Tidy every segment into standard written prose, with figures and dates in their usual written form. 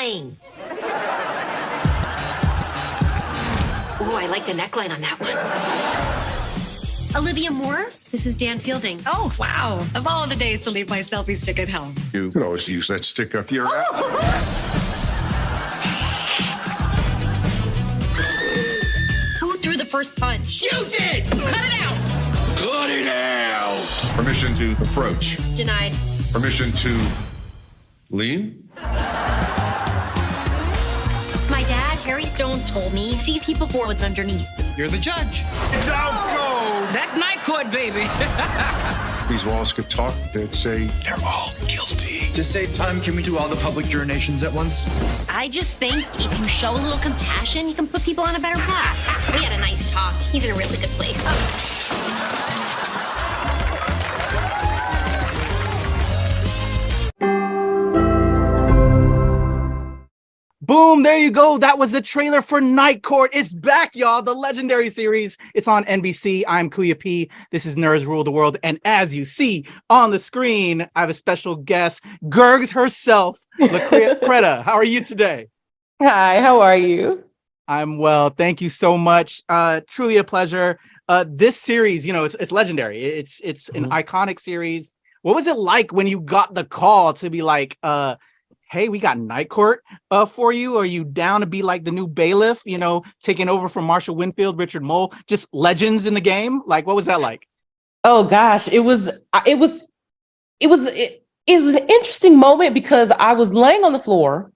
lying. Oh, I like the neckline on that one. Olivia Moore, this is Dan Fielding. Oh, wow. Of all the days to leave my selfie stick at home. You can always use that stick up your ass. Who threw the first punch? You did! Cut it out! Cut it out! Permission to approach. Denied. Permission to lean? My dad, Harry Stone, told me, see people for what's underneath. You're the judge. Don't go! That's night court, baby. These walls could talk. They'd say, they're all guilty. To save time, can we do all the public urinations at once? I just think if you show a little compassion, you can put people on a better path. We had a nice talk. He's in a really good place. Boom, there you go. That was the trailer for Night Court. It's back, y'all. The legendary series. It's on NBC. I'm Kuya P. This is Nerds Rule the World. And as you see on the screen, I have a special guest, Gurgs herself, Lacretta. How are you today? Hi, how are you? I'm well. Thank you so much. Truly a pleasure. This series, it's legendary. It's an iconic series. What was it like when you got the call to be like, hey, we got Night Court for you? Are you down to be like the new bailiff, taking over from Marshall Winfield, Richard Mole, just legends in the game? Like, what was that like? Oh gosh, it was an interesting moment because I was laying on the floor.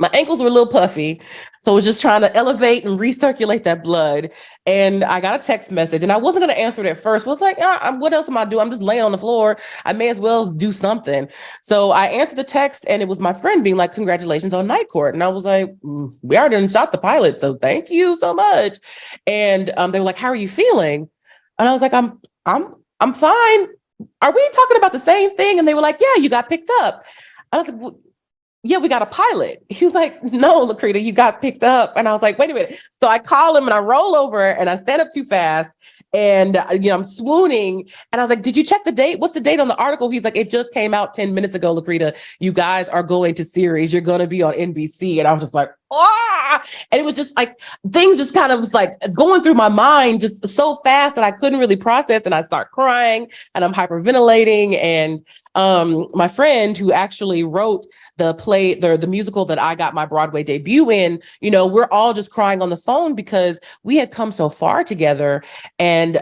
My ankles were a little puffy, so I was just trying to elevate and recirculate that blood. And I got a text message, and I wasn't going to answer it at first. I was like, what else am I doing? I'm just laying on the floor. I may as well do something. So I answered the text, and it was my friend being like, congratulations on Night Court. And I was like, we already shot the pilot, so thank you so much. And they were like, how are you feeling? And I was like, I'm fine. Are we talking about the same thing? And they were like, yeah, you got picked up. I was like, yeah, we got a pilot. He was like, no, Lacretta, you got picked up. And I was like, wait a minute. So I call him and I roll over and I stand up too fast. And, I'm swooning. And I was like, did you check the date? What's the date on the article? He's like, it just came out 10 minutes ago, Lacretta. You guys are going to series. You're going to be on NBC. And I was just like, ah! And it was just like, things just kind of was like going through my mind just so fast that I couldn't really process. And I start crying and I'm hyperventilating. And my friend who actually wrote the play, the musical that I got my Broadway debut in, we're all just crying on the phone because we had come so far together. And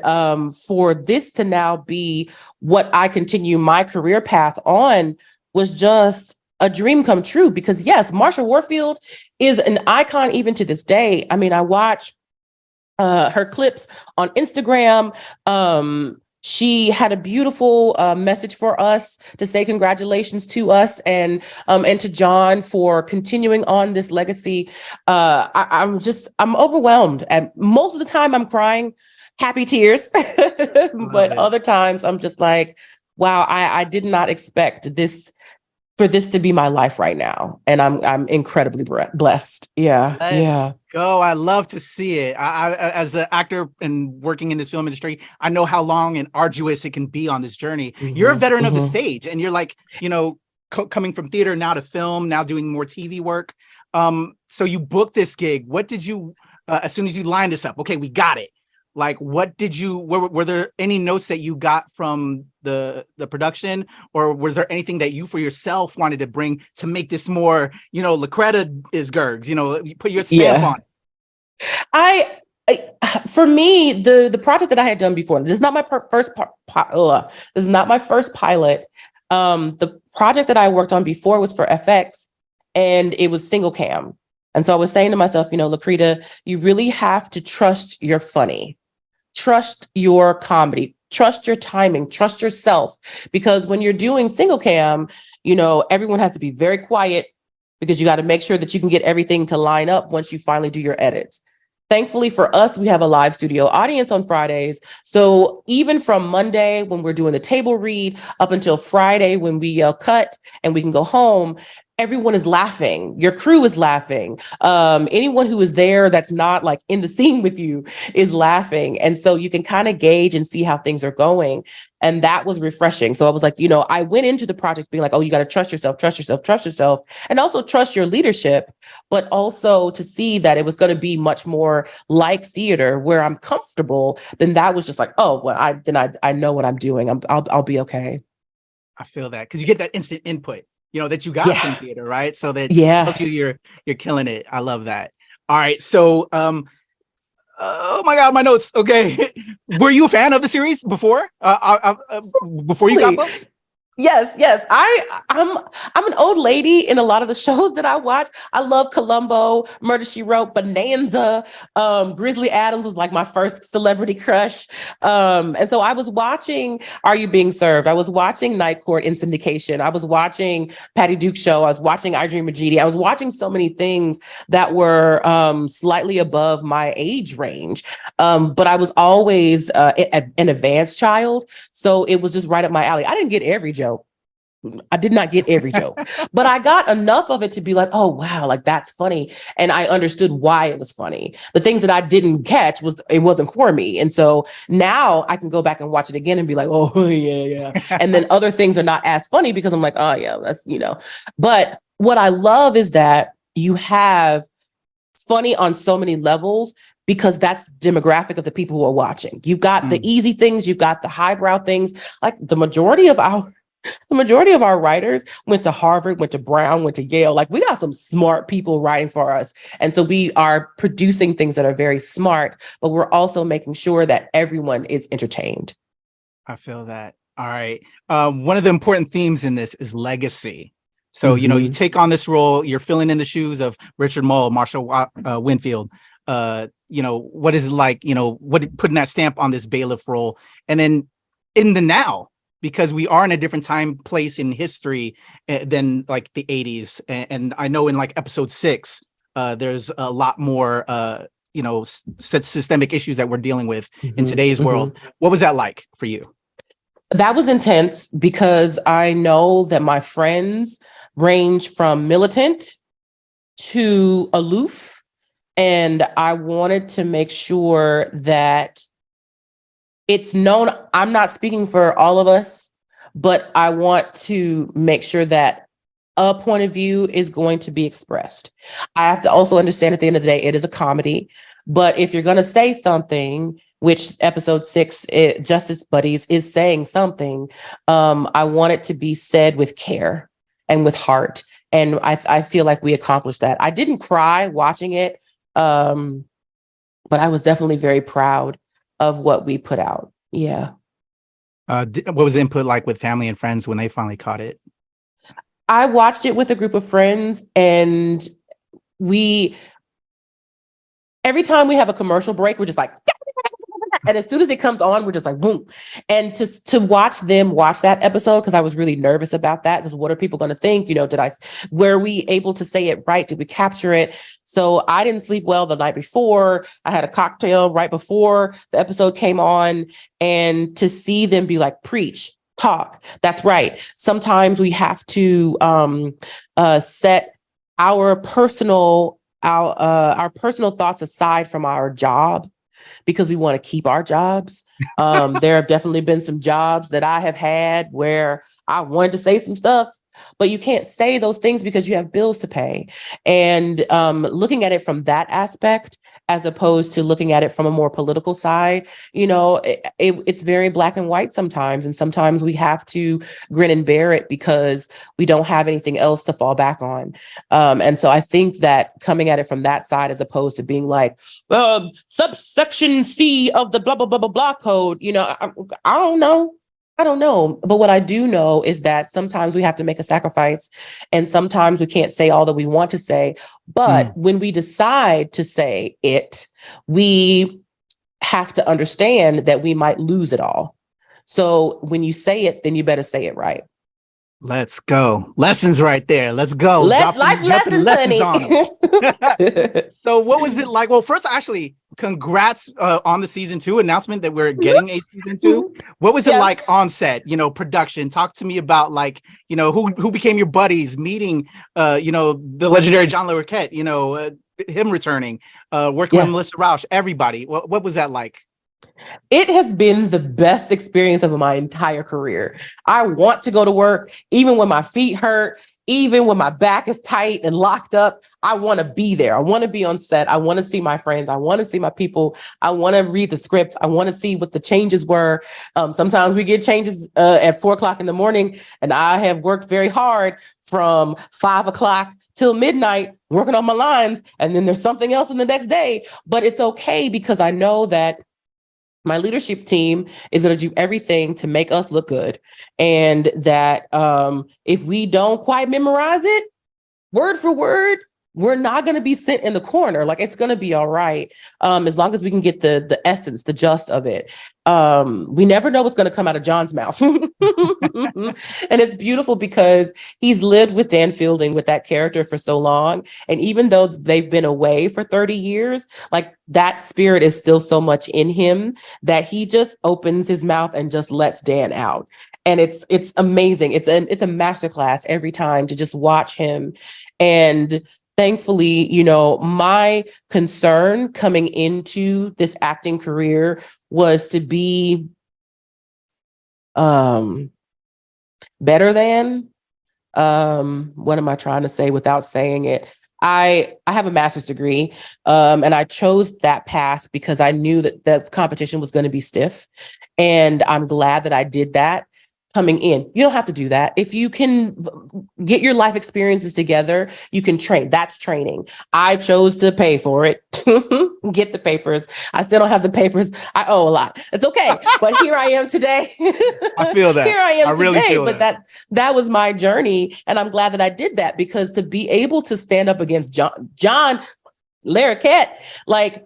for this to now be what I continue my career path on was just a dream come true. Because yes, Marsha Warfield is an icon even to this day. I mean, I watch her clips on Instagram. She had a beautiful message for us to say congratulations to us and to John for continuing on this legacy. I'm overwhelmed. And most of the time I'm crying happy tears, but other times I'm just like, wow, I did not expect for this to be my life right now. And I'm incredibly blessed. Yeah. Let's go. I love to see it. I as an actor and working in this film industry, I know how long and arduous it can be on this journey. Mm-hmm. You're a veteran of the stage and you're like, coming from theater now to film, now doing more TV work. So you booked this gig. What did you, as soon as you lined this up, okay, we got it. Like, what did were there any notes that you got from the production, or was there anything that you for yourself wanted to bring to make this more, Lacretta is Gurgs, you put your stamp on it? For me, the project that I had done before, this is not my first pilot. The project that I worked on before was for FX, and it was single cam. And so I was saying to myself, Lacretta, you really have to trust your funny. Trust your comedy, trust your timing, trust yourself, because when you're doing single cam, everyone has to be very quiet because you got to make sure that you can get everything to line up once you finally do your edits. Thankfully for us, we have a live studio audience on Fridays. So even from Monday when we're doing the table read up until Friday when we yell cut and we can go home, everyone is laughing. Your crew is laughing. Anyone who is there that's not like in the scene with you is laughing. And so you can kind of gauge and see how things are going. And that was refreshing. So I was like, I went into the project being like, oh, you got to trust yourself, and also trust your leadership, but also to see that it was going to be much more like theater where I'm comfortable. Then that was just like, oh, well, I know what I'm doing. I'll be okay. I feel that because you get that instant input, that you got from theater, right? So that tells you you're killing it. I love that. All right. So, oh my God, my notes. Okay. Were you a fan of the series before? Before you got booked? Yes. I'm an old lady in a lot of the shows that I watch. I love Columbo, Murder, She Wrote, Bonanza. Grizzly Adams was like my first celebrity crush. And so I was watching Are You Being Served? I was watching Night Court in syndication. I was watching Patty Duke's show. I was watching I Dream of Jeannie. I was watching so many things that were slightly above my age range. But I was always an advanced child. So it was just right up my alley. I didn't get every joke. I did not get every joke, but I got enough of it to be like, oh, wow, like that's funny. And I understood why it was funny. The things that I didn't catch it wasn't for me. And so now I can go back and watch it again and be like, oh, yeah. And then other things are not as funny because I'm like, oh, yeah, that's, But what I love is that you have funny on so many levels because that's the demographic of the people who are watching. You've got the easy things, you've got the highbrow things. Like the majority of our writers went to Harvard, went to Brown, went to Yale. Like we got some smart people writing for us. And so we are producing things that are very smart, but we're also making sure that everyone is entertained. I feel that. All right. One of the important themes in this is legacy. So, you take on this role, you're filling in the shoes of Richard Mull, Marshall Winfield. What is it like, putting that stamp on this bailiff role? And then in the now, because we are in a different place in history than like the 80s. And I know in like episode 6, there's a lot more, systemic issues that we're dealing with in today's world. What was that like for you? That was intense because I know that my friends range from militant to aloof. And I wanted to make sure that it's known. I'm not speaking for all of us, but I want to make sure that a point of view is going to be expressed. I have to also understand at the end of the day, it is a comedy. But if you're going to say something, which episode 6, Justice Buddies is saying something, I want it to be said with care and with heart. And I feel like we accomplished that. I didn't cry watching it, but I was definitely very proud of what we put out. Yeah. What was the input like with family and friends when they finally caught it? I watched it with a group of friends, and every time we have a commercial break, we're just like, and as soon as it comes on, we're just like, boom. And to watch them watch that episode, because I was really nervous about that, because what are people going to think? Were we able to say it right? Did we capture it? So I didn't sleep well the night before. I had a cocktail right before the episode came on, and to see them be like, preach, talk. That's right. Sometimes we have to set our personal thoughts aside from our job, because we want to keep our jobs. There have definitely been some jobs that I have had where I wanted to say some stuff, but you can't say those things because you have bills to pay. And looking at it from that aspect, as opposed to looking at it from a more political side, it's very black and white sometimes. And sometimes we have to grin and bear it because we don't have anything else to fall back on. And so I think that coming at it from that side, as opposed to being like, subsection C of the blah, blah, blah, blah, blah code, I don't know. I don't know. But what I do know is that sometimes we have to make a sacrifice, and sometimes we can't say all that we want to say. But when we decide to say it, we have to understand that we might lose it all. So when you say it, then you better say it right. Let's go. Lessons right there. Let's go. Life Dropping lessons, honey. on them. So what was it like? Well, first, actually, congrats on the season 2 announcement that we're getting a season 2. What was it like on set, production? Talk to me about who became your buddies, meeting, the legendary John Lacretta, him returning, working with Melissa Rauch, everybody. What was that like? It has been the best experience of my entire career. I want to go to work, even when my feet hurt, even when my back is tight and locked up. I want to be there. I want to be on set. I want to see my friends. I want to see my people. I want to read the script. I want to see what the changes were. Sometimes we get changes at 4:00 in the morning, and I have worked very hard from 5:00 till midnight working on my lines. And then there's something else in the next day, but it's okay because I know that my leadership team is going to do everything to make us look good. And that if we don't quite memorize it word for word, we're not going to be sent in the corner. Like, it's going to be all right. As long as we can get the essence, the gist of it. We never know what's going to come out of John's mouth. And it's beautiful because he's lived with Dan Fielding, with that character, for so long. And even though they've been away for 30 years, like, that spirit is still so much in him that he just opens his mouth and just lets Dan out. And it's amazing. It's a masterclass every time to just watch him. And thankfully, my concern coming into this acting career was to be better than, what am I trying to say without saying it? I have a master's degree, and I chose that path because I knew that the competition was going to be stiff. And I'm glad that I did that. Coming in, you don't have to do that. If you can get your life experiences together, you can train. That's training. I chose to pay for it, get the papers. I still don't have the papers. I owe a lot. It's okay. But here I am today. I feel that. Here I am today. Really feel but that was my journey. And I'm glad that I did that, because to be able to stand up against John Lacretta, like,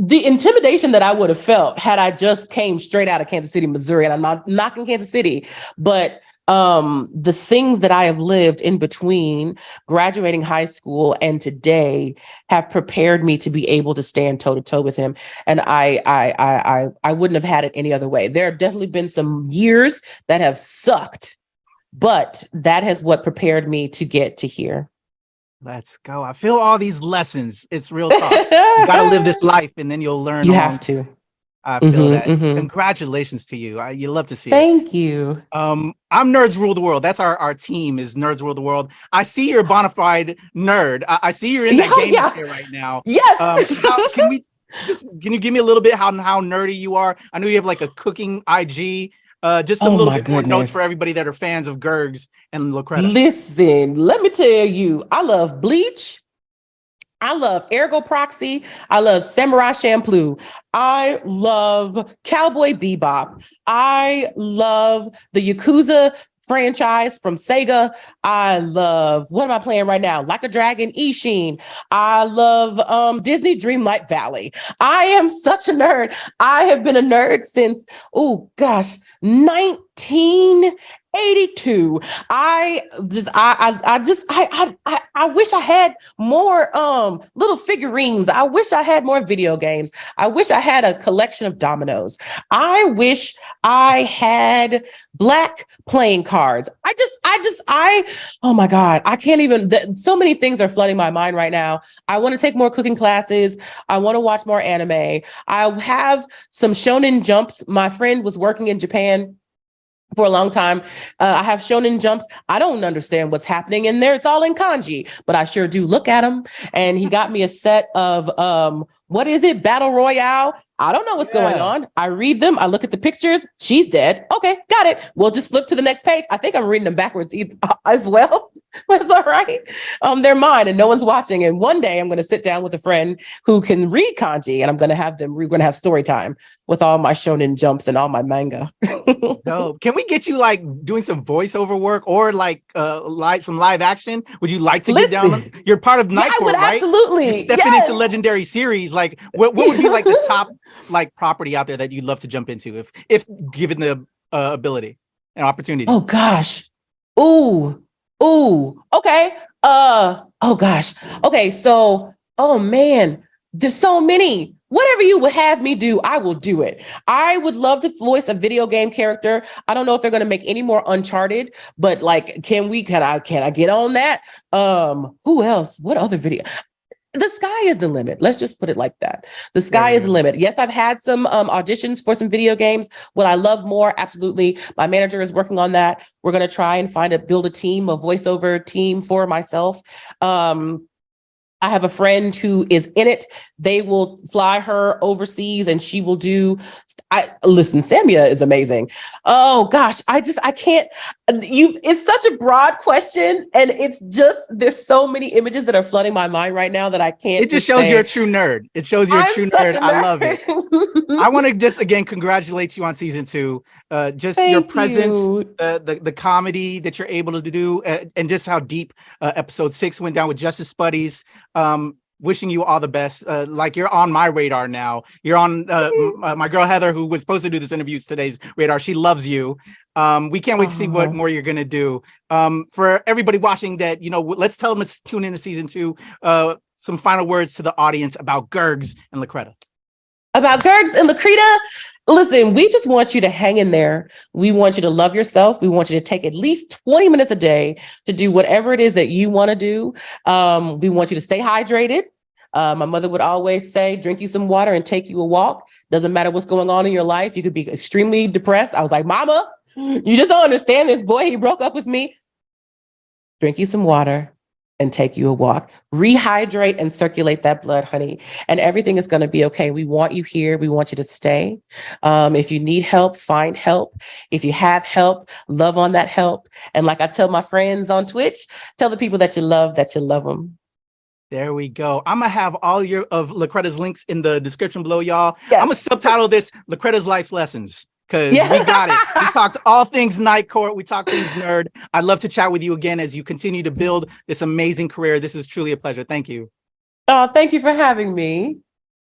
the intimidation that I would have felt had I just came straight out of Kansas City, Missouri, and I'm not knocking Kansas City, but the things that I have lived in between graduating high school and today have prepared me to be able to stand toe to toe with him. And I wouldn't have had it any other way. There have definitely been some years that have sucked, but that has what prepared me to get to here. Let's go. I feel all these lessons. It's real talk. You got to live this life, and then you'll learn. You have to. I feel that. Congratulations to you. You love to see it. Thank you. I'm Nerds Rule the World. That's our team, is Nerds Rule the World. I see you're a bona fide nerd. I see you're in that game here right now. Yes. Can you give me a little bit how nerdy you are? I know you have like a cooking IG. Just a little bit more notes for everybody that are fans of Gurgs and Lacretta. Listen, let me tell you, I love bleach. I love Ergo Proxy. I love Samurai Champloo. I love Cowboy Bebop. I love the Yakuza franchise from Sega. I love, what am I playing right now? Like a Dragon, Ishin. I love Disney Dreamlight Valley. I am such a nerd. I have been a nerd since, 1982. I wish I had more little figurines. I wish I had more video games. I wish I had a collection of dominoes. I wish I had black playing cards. Oh my God, I can't even, so many things are flooding my mind right now. I want to take more cooking classes. I want to watch more anime. I have some Shonen Jumps. My friend was working in Japan for a long time. I have Shonen Jumps. I don't understand what's happening in there. It's all in kanji, but I sure do look at them. And he got me a set of, what is it? Battle Royale. I don't know what's going on. I read them. I look at the pictures. She's dead. Okay, got it. We'll just flip to the next page. I think I'm reading them backwards as well. But it's all right. They're mine and no one's watching. And one day I'm going to sit down with a friend who can read kanji, and we're going to have story time with all my Shonen Jumps and all my manga. Dope. Can we get you like doing some voiceover work or like some live action? Would you like to get down? You're part of Night Court, right? Absolutely. You're stepping into legendary series. Like what would be like the top like property out there that you'd love to jump into if given the ability? an opportunity. Oh gosh. Ooh. Okay. Oh gosh. Okay. So, oh man, there's so many. Whatever you would have me do, I will do it. I would love to voice a video game character. I don't know if they're going to make any more Uncharted, but like, can I get on that? Who else? What other video? The sky is the limit. Let's just put it like that. The sky is the limit. Yes, I've had some auditions for some video games. What I love more, absolutely. My manager is working on that. We're going to try and build a team, a voiceover team for myself. I have a friend who is in it. They will fly her overseas and she will do, listen, Samia is amazing. Oh gosh, I can't, it's such a broad question. And it's just, there's so many images that are flooding my mind right now that I can't. It just shows you're a true nerd. It shows you're a true nerd. I love it. I want to just, again, congratulate you on season 2. Just your presence, the comedy that you're able to do, and just how deep episode 6 went down with Justice Buddies. Wishing you all the best. Like, you're on my radar now. You're on my girl Heather, who was supposed to do this interview, today's radar. She loves you. We can't wait to see what more you're gonna do. For everybody watching that, let's tell them to tune in to season 2. Some final words to the audience about Gurgs and Lacretta. About Gurgs and Lacretta, listen, we just want you to hang in there. We want you to love yourself. We want you to take at least 20 minutes a day to do whatever it is that you want to do. We want you to stay hydrated. My mother would always say, drink you some water and take you a walk. Doesn't matter what's going on in your life. You could be extremely depressed. I was like, Mama, you just don't understand this boy. He broke up with me. Drink you some water and take you a walk. Rehydrate and circulate that blood, honey. And everything is going to be okay. We want you here. We want you to stay. If you need help, find help. If you have help, love on that help. And like I tell my friends on Twitch, tell the people that you love them. There we go. I'm going to have all of Lacretta's links in the description below, y'all. Yes. I'm going to subtitle this Lacretta's Life Lessons. Because we got it. We talked all things Night Court. We talked things nerd. I'd love to chat with you again as you continue to build this amazing career. This is truly a pleasure. Thank you. Oh, thank you for having me.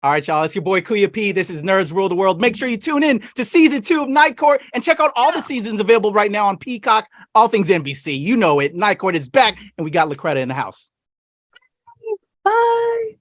All right, y'all. It's your boy Kuya P. This is Nerds Rule the World. Make sure you tune in to season 2 of Night Court and check out all the seasons available right now on Peacock. All things NBC. You know it. Night Court is back, and we got Lacretta in the house. Bye.